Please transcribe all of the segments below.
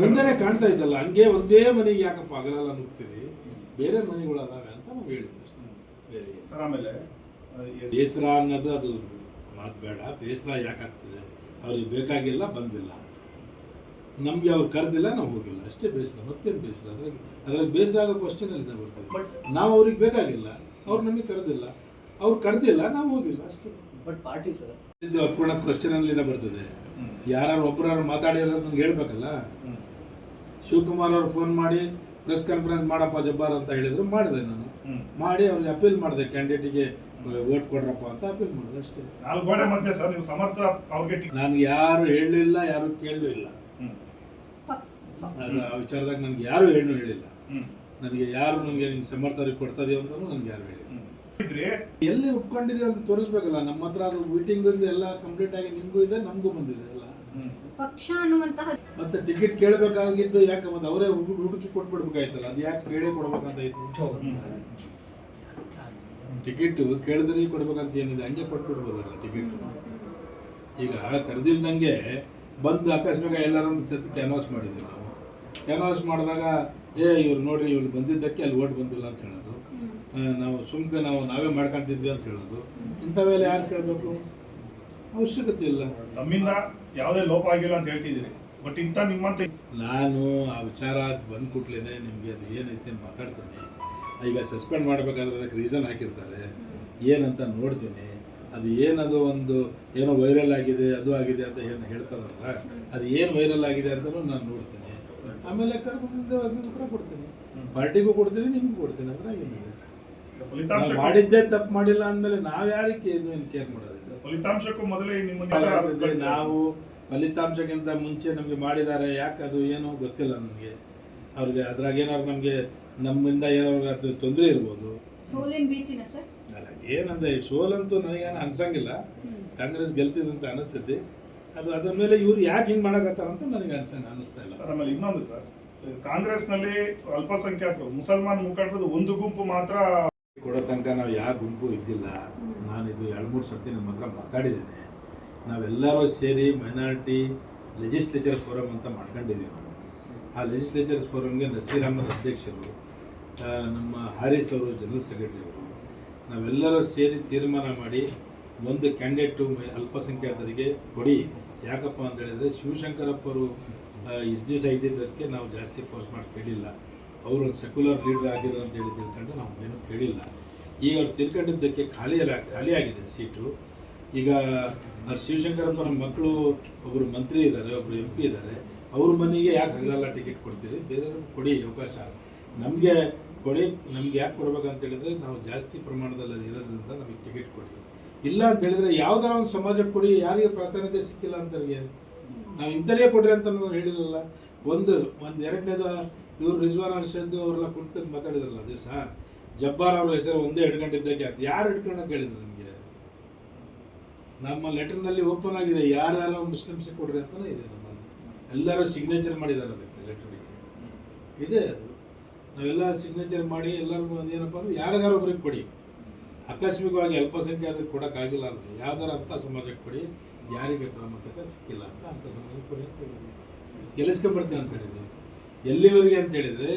ಮುಂದೆನೆ ಕಾಣ್ತಾ ಇದ್ದಲ್ಲ, ಹಂಗೆ ಒಂದೇ ಮನೆಗೆ ಯಾಕಪ್ಪ ಆಗಲ್ಲ ನುಗ್ತೀರಿ, ಬೇರೆ ಮನೆಗಳು ಅದಾವೆ ಅಂತ ನಾವು ಹೇಳಿದ್ವಿ ಬೇರೆ. ಸರ್ ಆಮೇಲೆ ಬೇಸರ ಅನ್ನೋದು ಅದು ಮಾತು ಬೇಡ. ಬೇಸರ ಯಾಕಾಗ್ತದೆ? ಅವ್ರಿಗೆ ಬೇಕಾಗಿಲ್ಲ, ಬಂದಿಲ್ಲ, ನಮಗೆ ಅವ್ರು ಕರೆದಿಲ್ಲ, ನಾವು ಹೋಗಿಲ್ಲ, ಅಷ್ಟೇ ಬೇಸರ. ಮತ್ತೇನು ಬೇಸರ? ಅದ್ರಾಗ ಬೇಸರ ಆಗೋ ಕ್ವಶನ್ ಅಲ್ಲಿ ಬರ್ತದೆ. ನಾವು ಅವ್ರಿಗೆ ಬೇಕಾಗಿಲ್ಲ, ಅವ್ರು ನಮಗೆ ಕರೆದಿಲ್ಲ, ಅವ್ರು ಕರೆದಿಲ್ಲ, ನಾವು ಹೋಗಿಲ್ಲ, ಅಷ್ಟೇ. ಬಟ್ ಪಾರ್ಟಿ ಸರ್ ಇದು ಅಪ್ಕೊಳ್ಳೋದು ಕ್ವಶನ್ ಅಲ್ಲಿ ಬರ್ತದೆ. ಯಾರು ಒಬ್ಬರು ಮಾತಾಡಿರೋದು ನನ್ಗೆ ಹೇಳ್ಬೇಕಲ್ಲ. ಶಿವಕುಮಾರ್ ಅವ್ರು ಫೋನ್ ಮಾಡಿ ಪ್ರೆಸ್ ಕಾನ್ಫರೆನ್ಸ್ ಮಾಡಪ್ಪ ಜಬ್ಬಾರ್ ಅಂತ ಹೇಳಿದ್ರು, ಮಾಡಿದೆ ನಾನು. ಮಾಡಿ ಅವ್ರಿಗೆ ಅಪೀಲ್ ಮಾಡಿದೆ, ಕ್ಯಾಂಡಿಡೇಟಿಗೆ ವೋಟ್ ಕೊಡ್ರಪ್ಪ ಅಂತ ಅಪೀಲ್ ಮಾಡಿದೆ, ಅಷ್ಟೇ. ನಾನು ಯಾರು ಹೇಳಲಿಲ್ಲ, ಯಾರು ಕೇಳಲೂ ಇಲ್ಲ. ಆ ವಿಚಾರದಾಗ ನನ್ಗೆ ಯಾರು ಹೇಳಿಲ್ಲ. ನನಗೆ ಯಾರು ನನಗೆ ನಿಮ್ಗೆ ಸಮರ್ಥರಿಗೆ ಕೊಡ್ತದೀವಿ ಅಂತ ನನ್ಗೆ ಯಾರು ಹೇಳಿಲ್ಲ. ಎಲ್ಲಿ ಒಪ್ಕೊಂಡಿದೆ ಅಂತ ತೋರಿಸ್ಬೇಕಲ್ಲ. ನಮ್ಮ ಹತ್ರ ಅದು ಮೀಟಿಂಗ್ ಎಲ್ಲ ಕಂಪ್ಲೀಟ್ ಆಗಿ ನಿಮ್ಗೂ ಇದೆ, ನಮಗೂ ಬಂದಿದೆ ಎಲ್ಲ. ಪಕ್ಷ ಅನ್ನುವಂತಹ ಮತ್ತೆ ಟಿಕೆಟ್ ಕೇಳಬೇಕಾಗಿದ್ದು ಯಾಕೆ? ಮತ್ತೆ ಅವರೇ ಹುಡುಕಿ ಕೊಟ್ಬಿಡ್ಬೇಕಾಯ್ತಲ್ಲ, ಅದು ಯಾಕೆ ಕೇಳೇ ಕೊಡ್ಬೇಕಂತ ಐತಿ? ಟಿಕೆಟ್ ಕೇಳಿದ್ರೆ ಕೊಡ್ಬೇಕಂತ ಏನಿದೆ? ಹಂಗೆ ಕೊಟ್ಬಿಡ್ಬೋದಲ್ಲ ಟಿಕೆಟ್. ಈಗ ಕರೆದಿಲ್ದಂಗೆ ಬಂದು ಅಕಸ್ಮಾತ್ ಎಲ್ಲರೂ ಸತ್ಯಕ್ಕೆ ಅನೌನ್ಸ್ ಮಾಡಿದ್ವಿ ನಾವು. ಅನೌನ್ಸ್ ಮಾಡಿದಾಗ ಇವ್ರು ನೋಡ್ರಿ, ಇವ್ರು ಬಂದಿದ್ದಕ್ಕೆ ಅಲ್ಲಿ ಓಟ್ ಬಂದಿಲ್ಲ ಅಂತ ಹೇಳೋದು, ನಾವು ಸುಮ್ಕೆ ನಾವೇ ಮಾಡ್ಕೊಂತಿದ್ವಿ ಅಂತ ಹೇಳೋದು. ಇಂಥವೆಲ್ಲ ಯಾರು ಕೇಳಬೇಕು? ಅವಶ್ಯಕತೆ ಇಲ್ಲ. ತಮ್ಮಿಂದ ಯಾವುದೇ ಲೋಪ ಆಗಿಲ್ಲ ಅಂತ ಹೇಳ್ತಿದ್ದೀರಿ, ಬಟ್ ಇಂಥ ನಿಮ್ಮಂತ ನಾನು ಆ ವಿಚಾರ ಬಂದು ಕೊಟ್ಲೇನೆ ನಿಮಗೆ ಅದು ಏನೈತೆ ಮಾತಾಡ್ತೇನೆ. ಈಗ ಸಸ್ಪೆಂಡ್ ಮಾಡಬೇಕಾದ್ರೆ ಅದಕ್ಕೆ ರೀಸನ್ ಹಾಕಿರ್ತಾರೆ, ಏನಂತ ನೋಡ್ತೀನಿ. ಅದು ಏನದು ಏನೋ ವೈರಲ್ ಆಗಿದೆ, ಅದು ಆಗಿದೆ ಅಂತ ಏನು ಹೇಳ್ತಾರಲ್ಲ, ಅದು ಏನು ವೈರಲ್ ಆಗಿದೆ ಅಂತಲೂ ನಾನು ನೋಡ್ತೀನಿ. ಆಮೇಲೆ ಕರ್ಕೊಂಡು ಉತ್ತರ ಕೊಡ್ತೀನಿ, ಪಾರ್ಟಿಗೂ ಕೊಡ್ತೀನಿ, ನಿಮ್ಗೂ ಕೊಡ್ತೀನಿ. ಅದ್ರಾಗ ಏನಿದೆ? ಮಾಡಿದ್ದೇ ತಪ್ಪು ಮಾಡಿಲ್ಲ ಅಂದಮೇಲೆ ನಾವು ಯಾರಿಗೆ ಏನು ಕೇರ್ ಮಾಡೋದಿಲ್ಲ. ಫಲಿತಾಂಶಕ್ಕೂ ಮೊದಲೇ ನಾವು ಫಲಿತಾಂಶಕ್ಕಿಂತ ಮುಂಚೆ ನಮಗೆ ಮಾಡಿದ್ದಾರೆ, ಯಾಕೆ ಅದು ಏನೋ ಗೊತ್ತಿಲ್ಲ ನನಗೆ. ಅವ್ರಿಗೆ ಅದ್ರಾಗ ಏನಾದ್ರು ನಮಗೆ ನಮ್ಮಿಂದ ಏನಾದ್ರು ತೊಂದರೆ ಇರ್ಬೋದು. ಸೋಲಿನ ಭೀತಿನ ಸರ್? ಅಲ್ಲ, ಏನಂದ್ರೆ ಸೋಲಂತೂ ನನಗೇನು ಅನ್ಸಂಗಿಲ್ಲ. ಕಾಂಗ್ರೆಸ್ ಗೆಲ್ತಿದಂತ ಅನಿಸ್ತೈತಿ. ಅದು ಅದ್ರ ಮೇಲೆ ಇವ್ರು ಯಾಕೆ ಹಿಂಗೆ ಮಾಡಕತ್ತಾರಂತ ನನಗೆ ಅನಿಸ್ತಾ ಇಲ್ಲ. ಸರ್ ಆಮೇಲೆ ಇನ್ನೊಂದು ಸರ್, ಕಾಂಗ್ರೆಸ್ನಲ್ಲಿ ಅಲ್ಪಸಂಖ್ಯಾತರು ಮುಸಲ್ಮಾನ್ ಮುಖಂಡರದ್ದು ಒಂದು ಗುಂಪು ಮಾತ್ರ ಕೊಡೋ ತನಕ ನಾವು ಯಾವ ಗುಂಪು ಇದ್ದಿಲ್ಲ. ನಾನಿದು 2-3 ಸರ್ತಿ ನಮ್ಮ ಹತ್ರ ಮಾತಾಡಿದ್ದೇನೆ. ನಾವೆಲ್ಲರೂ ಸೇರಿ ಮೈನಾರಿಟಿ ಲೆಜಿಸ್ಲೇಚರ್ ಫೋರಮ್ ಅಂತ ಮಾಡ್ಕೊಂಡಿದ್ದೀವಿ ನಾವು. ಆ ಲೆಜಿಸ್ಲೇಚರ್ ಫೋರಮ್ಗೆ ನಸೀರ್ ಅಹಮದ್ ಅಧ್ಯಕ್ಷರು, ನಮ್ಮ ಹಾರಿಸ್ ಅವರು ಜನರಲ್ ಸೆಕ್ರೆಟರಿ ಅವರು, ನಾವೆಲ್ಲರೂ ಸೇರಿ ತೀರ್ಮಾನ ಮಾಡಿ ಒಂದು ಕ್ಯಾಂಡಿಡೇಟು ಅಲ್ಪಸಂಖ್ಯಾತರಿಗೆ ಕೊಡಿ. ಯಾಕಪ್ಪ ಅಂತ ಹೇಳಿದರೆ ಶಿವಶಂಕರಪ್ಪರು SDC ಇದ್ದಿದ್ದಕ್ಕೆ ನಾವು ಜಾಸ್ತಿ ಫೋರ್ಸ್ ಮಾಡಿ ಕೇಳಿಲ್ಲ. ಅವರು ಒಂದು ಸೆಕ್ಯುಲರ್ ಲೀಡರ್ ಆಗಿದ್ರು ಅಂತ ಹೇಳಿ ತಿಳ್ಕೊಂಡು ನಾವು ಏನೂ ಕೇಳಿಲ್ಲ. ಈಗ ಅವ್ರು ತಿಳ್ಕೊಂಡಿದ್ದಕ್ಕೆ ಖಾಲಿ ಆಗಿದೆ ಸೀಟು. ಈಗ ಶಿವಶಂಕರಪ್ಪನ ಮಕ್ಕಳು ಒಬ್ಬರು ಮಂತ್ರಿ ಇದ್ದಾರೆ, ಒಬ್ಬರು MP ಇದ್ದಾರೆ. ಅವ್ರ ಮನೆಗೆ ಯಾಕೆ ಹಗಲೆಲ್ಲ ಟಿಕೆಟ್ ಕೊಡ್ತೀರಿ? ಬೇರೆಯವ್ರಿಗೆ ಕೊಡಿ ಅವಕಾಶ. ನಮಗೆ ಕೊಡಿ. ನಮ್ಗೆ ಯಾಕೆ ಕೊಡ್ಬೇಕಂತ ಹೇಳಿದ್ರೆ ನಾವು ಜಾಸ್ತಿ ಪ್ರಮಾಣದಲ್ಲಿ ಇರೋದ್ರಿಂದ ನಮಗೆ ಟಿಕೆಟ್ ಕೊಡಿ. ಇಲ್ಲ ಅಂತ ಹೇಳಿದ್ರೆ ಯಾವ್ದಾರ ಒಂದು ಸಮಾಜಕ್ಕೆ ಕೊಡಿ. ಯಾರಿಗೆ ಪ್ರಾಧಾನ್ಯತೆ ಸಿಕ್ಕಿಲ್ಲ ಅಂತವ್ರಿಗೆ ನಾವು ಇಂಥದೇ ಕೊಡ್ರಿ ಅಂತ ನಾವು ಹೇಳಿರಲ್ಲ. ಒಂದು ಎರಡನೇದು ಇವರು ರಿಜ್ವಾನ್ ಅರ್ಷದ್ ಅವರೆಲ್ಲ ಕುಂತ್ಕೊಂಡು ಮಾತಾಡಿದ್ರಲ್ಲ ದಿವಸ, ಜಬ್ಬಾರ್ ಅವ್ರ ಹೆಸರು ಒಂದೇ ಹಿಡ್ಕೊಂಡಿದ್ದಕ್ಕೆ ಅದು ಯಾರು ಹಿಡ್ಕೊಂಡಾಗ ಹೇಳಿದ್ರು ನಮಗೆ? ನಮ್ಮ ಲೆಟರ್ನಲ್ಲಿ ಓಪನ್ ಆಗಿದೆ, ಯಾರ್ಯಾರೋ ಮುಸ್ಲಿಮ್ಸ್ ಕೊಡ್ರಿ ಅಂತಲೇ ಇದೆ. ನಮ್ಮಲ್ಲಿ ಎಲ್ಲರೂ ಸಿಗ್ನೇಚರ್ ಮಾಡಿದ್ದಾರೆ ಅದಕ್ಕೆ, ಲೆಟರ್ಗೆ ಇದೆ. ಅದು ನಾವೆಲ್ಲ ಸಿಗ್ನೇಚರ್ ಮಾಡಿ ಎಲ್ಲರಿಗೂ ಏನಪ್ಪ ಅಂದ್ರೆ ಯಾರಿಗಾರ ಒಬ್ರಿಗೆ ಕೊಡಿ. ಆಕಸ್ಮಿಕವಾಗಿ ಅಲ್ಪಸಂಖ್ಯಾತರಿಗೆ ಕೊಡೋಕ್ಕಾಗಿಲ್ಲ ಅಂದರೆ ಯಾವ್ದಾರ ಅಂಥ ಸಮಾಜಕ್ಕೆ ಕೊಡಿ. ಯಾರಿಗೆ ಪ್ರಾಮುಖ್ಯತೆ ಸಿಕ್ಕಿಲ್ಲ ಅಂತ ಅಂಥ ಸಮಾಜಕ್ಕೆ ಕೊಡಿ ಅಂತ ಹೇಳಿದ್ವಿ. ಗೆಲ್ಲಿಸ್ಕೊಂಡ್ಬರ್ತೀವಿ ಅಂತ ಹೇಳಿದ್ವಿ. ಎಲ್ಲಿವರೆಗೆ ಅಂತ ಹೇಳಿದರೆ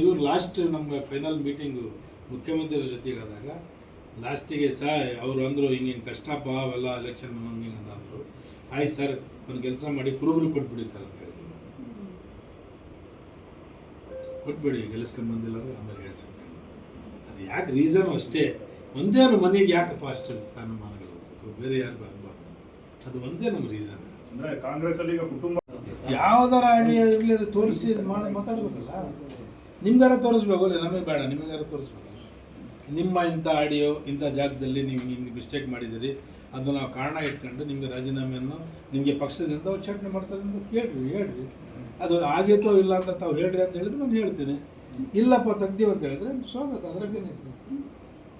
ಇವ್ರು ಲಾಸ್ಟ್ ನಮ್ಮ ಫೈನಲ್ ಮೀಟಿಂಗು ಮುಖ್ಯಮಂತ್ರಿಗಳ ಜೊತೆಗಾದಾಗ ಲಾಸ್ಟಿಗೆ ಅವರು ಅಂದರು, ಹಿಂಗಿಂಗೆ ಕಷ್ಟಪ್ಪ ಅವೆಲ್ಲ ಎಲೆಕ್ಷನ್ ಹಿಂಗೆ ಅಂತ ಅಂದರು. ಆಯ್ತು ಸರ್, ಒಂದು ಕೆಲಸ ಮಾಡಿ ಕುರುಬರಿಗೆ ಕೊಟ್ಬಿಡಿ ಸರ್ ಅಂತ ಹೇಳಿದ್ವಿ. ಕೊಟ್ಬಿಡಿ, ಗೆಲ್ಲಿಸ್ಕೊಂಡ್ಬಂದಿಲ್ಲ ಅಂದರೆ ಆಮೇಲೆ ಹೇಳ್ತಾ ಅಂತ ಹೇಳಿ. ಅದು ಯಾಕೆ ರೀಸನು ಅಷ್ಟೇ. ಒಂದೇ ಮನೆಗೆ ಯಾಕಪ್ಪ ಅಷ್ಟು ಸ್ಥಾನಮಾನಗಳು ಹೋಗ್ಬೇಕು, ಬೇರೆ ಯಾರು ಬರಬಾರ್ದು. ಅದು ಒಂದೇ ನಮ್ಮ ರೀಸನ್. ಅಂದರೆ ಕಾಂಗ್ರೆಸ್ಸಲ್ಲಿ ಈಗ ಕುಟುಂಬ ಯಾವುದರ ಆಡಿಯೋ ಇರಲಿ ಅದು ತೋರಿಸಿ ಮಾಡಿ ಮಾತಾಡಬೇಕಲ್ಲ. ನಿಮ್ಗಾರ ತೋರಿಸ್ಬೇಕು, ಅಲ್ಲ ನಮಗೆ ಬೇಡ, ನಿಮಗಾರ ತೋರಿಸ್ಬೇಕು. ನಿಮ್ಮ ಇಂಥ ಆಡಿಯೋ ಇಂಥ ಜಾಗದಲ್ಲಿ ನೀವು ಹಿಂಗೆ ಮಿಸ್ಟೇಕ್ ಮಾಡಿದ್ದೀರಿ, ಅದು ನಾವು ಕಾರಣ ಇಟ್ಕೊಂಡು ನಿಮಗೆ ರಾಜೀನಾಮೆಯನ್ನು ನಿಮಗೆ ಪಕ್ಷದಿಂದ ಉಚ್ಚಾಟನೆ ಮಾಡ್ತಾರೆ ಅಂತ ಹೇಳ್ರಿ. ಅದು ಆಗಿತ್ತೋ ಇಲ್ಲ ಅಂತ ತಾವು ಹೇಳ್ರಿ ಅಂತ ಹೇಳಿದ್ರೆ ನಾನು ಹೇಳ್ತೀನಿ. ಇಲ್ಲಪ್ಪ ತೆಗ್ದೀವಿ ಅಂತ ಹೇಳಿದ್ರೆ ಸ್ವಾಗತ, ಅದ್ರಾಗೇನೈತಿ.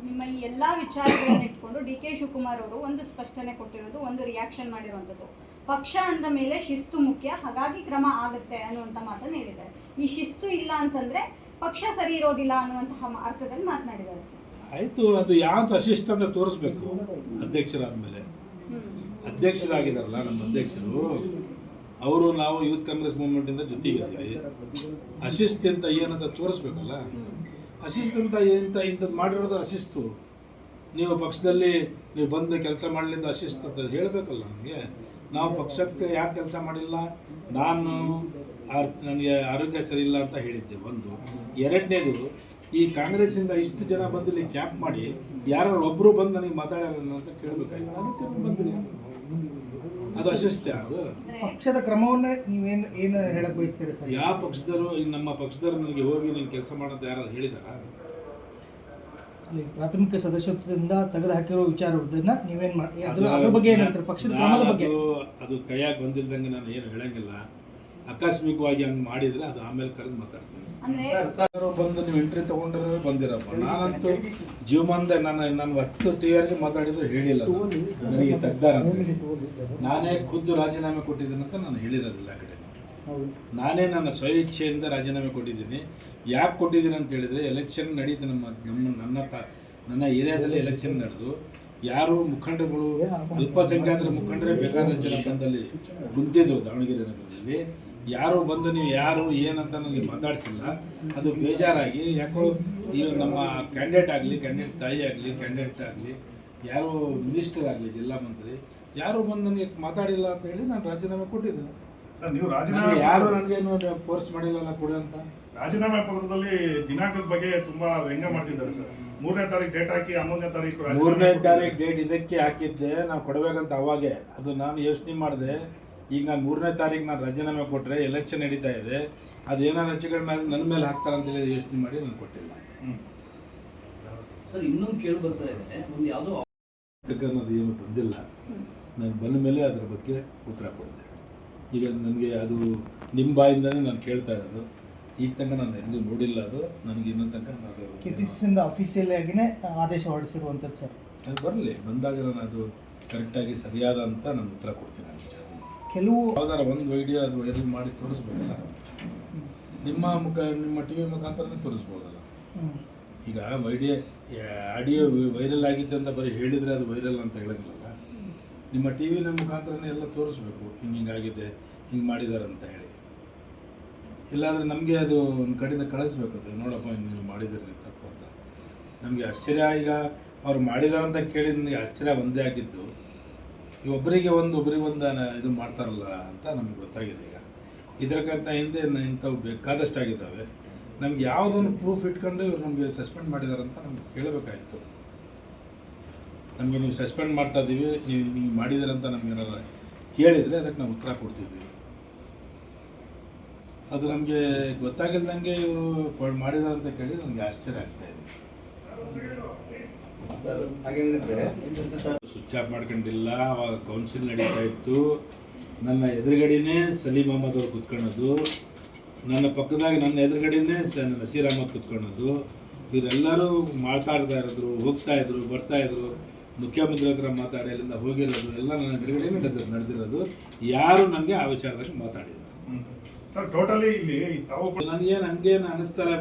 ನಿಮ್ಮ ಈ ಎಲ್ಲ ವಿಚಾರಗಳನ್ನ ಇಟ್ಕೊಂಡು DK ಶಿವಕುಮಾರ್ ಅವರು ಒಂದು ಸ್ಪಷ್ಟನೆ ಕೊಟ್ಟಿರೋದು, ಒಂದು ರಿಯಾಕ್ಷನ್ ಮಾಡಿರುವಂಥದ್ದು, ಪಕ್ಷ ಅಂದ ಮೇಲೆ ಶಿಸ್ತು ಮುಖ್ಯ, ಹಾಗಾಗಿ ಕ್ರಮ ಆಗುತ್ತೆ ಅನ್ನುವಂಥ ಮಾತನ್ನು ಹೇಳಿದ್ದಾರೆ. ಈ ಶಿಸ್ತು ಇಲ್ಲ ಅಂತಂದ್ರೆ ಪಕ್ಷ ಸರಿ ಇರೋದಿಲ್ಲ ಅನ್ನುವಂತಹ ಅರ್ಥದಲ್ಲಿ ಮಾತನಾಡಿದ್ದಾರೆ ಸರ್. ಆಯಿತು, ಅದು ಯಾವ್ದು ಅಶಿಸ್ತು ಅಂತ ತೋರಿಸ್ಬೇಕು. ಅಧ್ಯಕ್ಷರಾದ್ಮೇಲೆ ಅಧ್ಯಕ್ಷರಾಗಿದ್ದಾರಲ್ಲ ನಮ್ಮ ಅಧ್ಯಕ್ಷರು, ಅವರು ನಾವು ಯೂತ್ ಕಾಂಗ್ರೆಸ್ ಮೂವ್ಮೆಂಟಿಂದ ಜೊತೆಗಿದ್ದೀವಿ. ಅಶಿಸ್ತು ಅಂತ ಏನಂತ ತೋರಿಸ್ಬೇಕಲ್ಲ. ಅಶಿಸ್ತು ಅಂತ ಇಂಥದ್ದು ಮಾಡಿರೋದು ಅಶಿಸ್ತು. ನೀವು ಪಕ್ಷದಲ್ಲಿ ನೀವು ಬಂದು ಕೆಲಸ ಮಾಡಲಿಂದ ಅಶಿಸ್ತು ಅಂತ ಹೇಳಬೇಕಲ್ಲ ನಮಗೆ. ನಾವು ಪಕ್ಷಕ್ಕೆ ಯಾಕೆ ಕೆಲಸ ಮಾಡಿಲ್ಲ, ನನಗೆ ಆರೋಗ್ಯ ಸರಿ ಇಲ್ಲ ಅಂತ ಹೇಳಿದ್ದೆ ಒಂದು. ಎರಡನೇದು, ಈ ಕಾಂಗ್ರೆಸ್ಸಿಂದ ಇಷ್ಟು ಜನ ಬಂದು ಇಲ್ಲಿ ಕ್ಯಾಂಪ್ ಮಾಡಿ ಯಾರು ಒಬ್ಬರು ಬಂದು ನನಗೆ ಮಾತಾಡ್ಯಾರ ಅಂತ ಕೇಳಬೇಕಾಗಿತ್ತು. ಅದಕ್ಕೆ ಬಂದಿಲ್ಲ. ಅದು ಅಶಿಸ್ತೆ. ಅದು ಪಕ್ಷದ ಕ್ರಮವನ್ನ ಏನು ಹೇಳಕ್ ಬಯಸ್ತೀರಿ ಸರ್? ಯಾವ ಪಕ್ಷದವರು, ನಮ್ಮ ಪಕ್ಷದವರು ನನಗೆ ಹೋಗಿ ನೀನು ಕೆಲಸ ಮಾಡೋದು ಯಾರು ಹೇಳಿದಾರ? ಅಲ್ಲಿ ಪ್ರಾಥಮಿಕ ಸದಸ್ಯತ್ವದಿಂದ ತೆಗೆದು ಹಾಕಿರೋ ವಿಚಾರವನ್ನ ನೀವೇನ್ ಮಾಡಿ ಅದ್ರ ಬಗ್ಗೆ ಏನ್ ಹೇಳ್ತಾರೆ? ಪಕ್ಷದ ಕ್ರಮದ ಬಗ್ಗೆ ಅದು ಕೈಯಾಗಿ ಬಂದಿಲ್ದಂಗೆ ನಾನು ಏನು ಹೇಳಂಗಿಲ್ಲ. ಆಕಸ್ಮಿಕವಾಗಿ ಹಂಗೆ ಮಾಡಿದ್ರೆ ಅದು ಆಮೇಲೆ ಕರೆದು ಮಾತಾಡ್ತೀನಿ. ಬಂದು ನೀವು ಎಂಟ್ರಿ ತಗೊಂಡ್ರೆ ಬಂದಿರಪ್ಪ. ನಾನಂತೂ ಜೀವಮಾನದ ನಾನು 10 ಟಿಆರ್ಗೆ ಮಾತಾಡಿದ್ರು ಹೇಳಿಲ್ಲ ನನಗೆ ತೆಗ್ದಾರ ಅಂತ ಹೇಳಿ. ನಾನೇ ಖುದ್ದು ರಾಜೀನಾಮೆ ಕೊಟ್ಟಿದ್ದೀನಿ ಅಂತ ನಾನು ಹೇಳಿರೋದಿಲ್ಲ ಆ ಕಡೆ. ನಾನೇ ನನ್ನ ಸ್ವಇಚ್ಛೆಯಿಂದ ರಾಜೀನಾಮೆ ಕೊಟ್ಟಿದ್ದೀನಿ. ಯಾಕೆ ಕೊಟ್ಟಿದ್ದೀನಿ ಅಂತ ಹೇಳಿದರೆ, ಎಲೆಕ್ಷನ್ ನಡೀತು ನನ್ನ ಏರಿಯಾದಲ್ಲಿ ಎಲೆಕ್ಷನ್ ನಡೆದು ಯಾರು ಮುಖಂಡರುಗಳು, ಅಲ್ಪಸಂಖ್ಯಾತರ ಮುಖಂಡರೇ ಬೇಕಾದಷ್ಟು ಜನ ಬಂದಲ್ಲಿ ಕುಂತಿದ್ದು ದಾವಣಗೆರೆ ನಗರದಲ್ಲಿ. ಯಾರು ಬಂದು ನೀವು ಯಾರು ಏನಂತ ನನಗೆ ಮಾತಾಡಿಸಿಲ್ಲ. ಅದು ಬೇಜಾರಾಗಿ ಯಾಕೋ ಈ ನಮ್ಮ ಕ್ಯಾಂಡಿಡೇಟ್ ಆಗಲಿ, ಕ್ಯಾಂಡಿಡೇಟ್ ತಾಯಿ ಆಗಲಿ, ಕ್ಯಾಂಡಿಡೇಟ್ ಆಗಲಿ, ಯಾರು ಮಿನಿಸ್ಟರ್ ಆಗಲಿ, ಜಿಲ್ಲಾ ಮಂತ್ರಿ ಯಾರು ಬಂದು ನನಗೆ ಮಾತಾಡಿಲ್ಲ ಅಂತ ಹೇಳಿ ನಾನು ರಾಜೀನಾಮೆ ಕೊಟ್ಟಿದ್ದೀನಿ. ಸರ್, ನೀವು ರಾಜೀನಾಮೆ ಯಾರು ನನಗೇನು ಫೋರ್ಸ್ ಮಾಡಿಲ್ಲ ಕೊಡಿ ಅಂತ. ರಾಜೀನಾಮೆ ಪತ್ರದಲ್ಲಿ ದಿನಾಂಕದ ಬಗ್ಗೆ ತುಂಬಾ ವ್ಯಂಗ್ಯ ಮಾಡ್ತಿದ್ದಾರೆ ಸರ್. 3ನೇ ತಾರೀಕು ಡೇಟ್ ಹಾಕಿ 11ನೇ ತಾರೀಕು 3ನೇ ತಾರೀಕು ಡೇಟ್ ಇದಕ್ಕೆ ಹಾಕಿದ್ದೆ ನಾವು ಕೊಡಬೇಕಂತ. ಅವಾಗೆ ಅದು ನಾನು ಯೋಚನೆ ಮಾಡಿದೆ. ಈಗ ನಾನು 3ನೇ ತಾರೀಕು ನಾನು ರಾಜೀನಾಮೆ ಕೊಟ್ಟರೆ ಎಲೆಕ್ಷನ್ ನಡೀತಾ ಇದೆ, ಅದೇನಾರು ಹೆಚ್ಚು ಕಡಿಮೆ ನನ್ನ ಮೇಲೆ ಹಾಕ್ತಾರಂತೇಳಿ ಯೋಚನೆ ಮಾಡಿ ನಾನು ಕೊಟ್ಟಿಲ್ಲ. ಸರ್, ಇನ್ನೊಂದು ಕೇಳಿ ಬರ್ತಾ ಇದೆ, ಒಂದು ಯಾವುದೋ ಅನ್ನೋದು ಏನು ಬಂದಿಲ್ಲ. ನಾನು ಬಂದ ಮೇಲೆ ಅದರ ಬಗ್ಗೆ ಉತ್ತರ ಕೊಡ್ತೇನೆ. ಈಗ ನನಗೆ ಅದು ನಿಮ್ಮ ಬಾಯಿಂದನೇ ನಾನು ಕೇಳ್ತಾ ಇರೋದು. ಈಗ ತನಕ ನಾನು ಎಲ್ಲೂ ನೋಡಿಲ್ಲ. ಅದು ನನಗೆ ಇನ್ನೊಂದು ತನಕ ಕೆಪಿಸಿಸಿಯಿಂದ ಅಫಿಷಿಯಲ್ ಆಗಿನೇ ಆದೇಶ ಹೊರಡಿಸಿರುವಂಥದ್ದು ಸರ್. ಅದು ಬರಲಿ, ಬಂದಾಗ ನಾನು ಅದು ಕರೆಕ್ಟಾಗಿ ಸರಿಯಾದ ಅಂತ ನಾನು ಉತ್ತರ ಕೊಡ್ತೀನಿ. ಆ ವಿಚಾರ ಕೆಲವು ಯಾವ್ದಾರ ಒಂದು ವಿಡಿಯೋ ಅದು ವೈರಲ್ ಮಾಡಿ ತೋರಿಸ್ಬೇಕಲ್ಲ, ನಿಮ್ಮ ಟಿ ವಿ ಮುಖಾಂತರನೇ ತೋರಿಸ್ಬೋದಲ್ಲ. ಈಗ ಆಡಿಯೋ ವೈರಲ್ ಆಗಿತ್ತು ಅಂತ ಬರೀ ಹೇಳಿದರೆ ಅದು ವೈರಲ್ ಅಂತ ಹೇಳೋಂಗಿಲ್ಲ. ನಿಮ್ಮ ಟಿ ವಿನ ಮುಖಾಂತರನೇ ಎಲ್ಲ ತೋರಿಸ್ಬೇಕು, ಹಿಂಗಾಗಿದೆ, ಹಿಂಗೆ ಮಾಡಿದ್ದಾರೆ ಅಂತ ಹೇಳಿ. ಇಲ್ಲಾಂದರೆ ನಮಗೆ ಅದು ಒಂದು ಕಡೆಯಿಂದ ಕಳಿಸ್ಬೇಕು. ಅದು ನೋಡಪ್ಪ ಹಿಂಗೆ ನೀವು ಮಾಡಿದ್ದೀರಿ ತಪ್ಪು ಅಂತ. ನಮಗೆ ಆಶ್ಚರ್ಯ, ಈಗ ಅವ್ರು ಮಾಡಿದಾರೆ ಅಂತ ಕೇಳಿ ನನಗೆ ಆಶ್ಚರ್ಯ ಒಂದೇ ಆಗಿದ್ದು, ಈ ಒಬ್ಬರಿಗೆ ಒಂದು ಇದು ಮಾಡ್ತಾರಲ್ಲ ಅಂತ ನಮಗೆ ಗೊತ್ತಾಗಿದೆ. ಈಗ ಇದಕ್ಕಿಂತ ಹಿಂದೆ ಇಂಥವು ಬೇಕಾದಷ್ಟು ಆಗಿದ್ದಾವೆ. ನಮ್ಗೆ ಯಾವುದೊಂದು ಪ್ರೂಫ್ ಇಟ್ಕೊಂಡು ಇವ್ರು ನಮಗೆ ಸಸ್ಪೆಂಡ್ ಮಾಡಿದ್ದಾರೆ ಅಂತ ನಮ್ಗೆ ಕೇಳಬೇಕಾಯಿತು. ನಮಗೆ ನೀವು ಸಸ್ಪೆಂಡ್ ಮಾಡ್ತಾ ಇದ್ದೀವಿ, ನೀವು ಹಿಂಗೆ ಮಾಡಿದ್ದೀರ ಅಂತ ನಮಗೇನಾರ ಕೇಳಿದರೆ ಅದಕ್ಕೆ ನಾವು ಉತ್ತರ ಕೊಡ್ತಿದ್ವಿ. ಅದು ನಮಗೆ ಗೊತ್ತಾಗಿಲ್ದಂಗೆ ಇವರು ಮಾಡಿದ್ದಾರೆ ಅಂತ ಕೇಳಿ ನಮಗೆ ಆಶ್ಚರ್ಯ ಆಗ್ತಾ ಇದೆ. ಸ್ವಿಚ್ ಆಫ್ ಮಾಡ್ಕೊಂಡಿಲ್ಲ. ಅವಾಗ ಕೌನ್ಸಿಲ್ ನಡೀತಾ ಇತ್ತು. ನನ್ನ ಎದುರುಗಡೆನೇ ಸಲೀಂ ಅಹಮದ್ ಅವ್ರು ಕುತ್ಕೊಳ್ಳೋದು, ನನ್ನ ಪಕ್ಕದಾಗ ನನ್ನ ಎದುರುಗಡೆನೇ ನಸೀರ್ ಅಹಮದ್ ಕುತ್ಕೊಳ್ಳೋದು. ಇವರೆಲ್ಲರೂ ಮಾತಾಡ್ತಾ ಇರೋದು, ಹೋಗ್ತಾ ಇದ್ರು, ಬರ್ತಾ ಇದ್ರು, ಮುಖ್ಯಮಂತ್ರಿ ಹತ್ರ ಮಾತಾಡಿ ಅಲ್ಲಿಂದ ಹೋಗಿರೋದು ಎಲ್ಲ ನನ್ನ ಎದುರುಗಡೆನೇ ನಡೆದಿರೋದು. ಯಾರು ನನಗೆ ಆ ವಿಚಾರದಾಗ ಮಾತಾಡಿದ್ರು ಸರ್. ಟೋಟಲಿ ಇಲ್ಲಿ ತಾವು ನನಗೇನು ಹಂಗೇನು ಅನ್ನಿಸ್ತಾರೆ,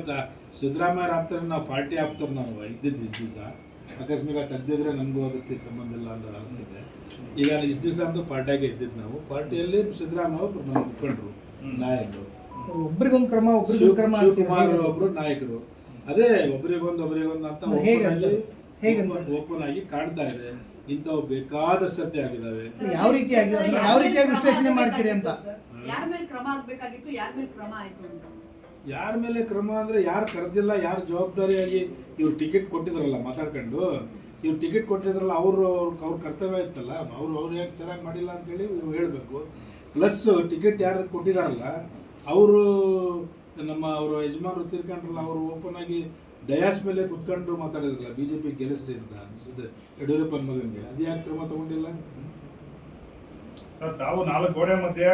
ಸಿದ್ದರಾಮಯ್ಯ ಆಪ್ತಾರೆ, ನಾವು ಪಾರ್ಟಿ ಆಪ್ತಾರೆ. ನಾವು ಇದ್ದಿದ್ದು ಇಷ್ಟು ದಿವಸ ಆಕಸ್ಮಿಕ ತೆಗ್ದಿದ್ರೆ ನಮಗೂ ಅದಕ್ಕೆ ಸಂಬಂಧ ಇಲ್ಲ ಅಂತ ಅನಿಸ್ತಿದೆ. ಈಗ ಇಷ್ಟು ದಿವಸ ಅಂತೂ ಪಾರ್ಟಿಯಾಗೆ ಇದ್ದಿದ್ದು. ನಾವು ಪಾರ್ಟಿಯಲ್ಲಿ ಸಿದ್ದರಾಮಯ್ಯ ಒಬ್ರು ನಮ್ಮ ಮುಖಂಡರು, ನಾಯಕರು, ಒಬ್ರಿಗೊಂದು ಕ್ರಮ ಶಿವಕುಮಾರ್ ಒಬ್ರು ನಾಯಕರು. ಅದೇ ಒಬ್ರಿಗೊಂದು ಅಂತ ಓಪನ್ ಆಗಿ ಕಾಣ್ತಾ ಇದೆ. ಇಂಥವು ಬೇಕಾದ ಸತ್ಯ ಆಗಿದ್ದಾವೆ. ಯಾವ ರೀತಿಯಾಗಿ ವಿಶ್ಲೇಷಣೆ ಮಾಡ್ತೀರಿ ಅಂತ? ಯಾರ ಮೇಲೆ ಕ್ರಮ ಆಗಬೇಕಾಗಿತ್ತು, ಯಾರ ಮೇಲೆ ಕ್ರಮ ಆಯ್ತು ಅಂತ? ಯಾರ ಮೇಲೆ ಕ್ರಮ ಅಂದರೆ ಯಾರು ಕರೆದಿಲ್ಲ, ಯಾರು ಜವಾಬ್ದಾರಿಯಾಗಿ ಇವ್ರು ಟಿಕೆಟ್ ಕೊಟ್ಟಿದ್ರಲ್ಲ, ಮಾತಾಡ್ಕೊಂಡು ಇವ್ರು ಟಿಕೆಟ್ ಕೊಟ್ಟಿದ್ರಲ್ಲ, ಅವ್ರ ಕರ್ತವ್ಯ ಇತ್ತಲ್ಲ. ಅವ್ರು ಯಾಕೆ ಚೆನ್ನಾಗಿ ಮಾಡಿಲ್ಲ ಅಂತೇಳಿ ಇವ್ರು ಹೇಳಬೇಕು. ಪ್ಲಸ್ ಟಿಕೆಟ್ ಯಾರು ಕೊಟ್ಟಿದಾರಲ್ಲ ಅವರು ಅವರು ಯಜಮಾನರು ತೀರ್ಕೊಂಡ್ರಲ್ಲ, ಅವರು ಓಪನ್ ಆಗಿ ಡಯಾಸ್ ಮೇಲೆ ಕುತ್ಕೊಂಡು ಮಾತಾಡಿದ್ರಲ್ಲ, BJP ಗೆಲ್ಲಿಸ್ರಿ ಅಂತ ಅನಿಸುತ್ತೆ ಯಡಿಯೂರಪ್ಪನ ಮಗನಿಗೆ. ಅದು ಯಾಕೆ ಕ್ರಮ ತಗೊಂಡಿಲ್ಲ ಸರ್? ತಾವು 4 ಗೋಡೆ ಮಧ್ಯೆ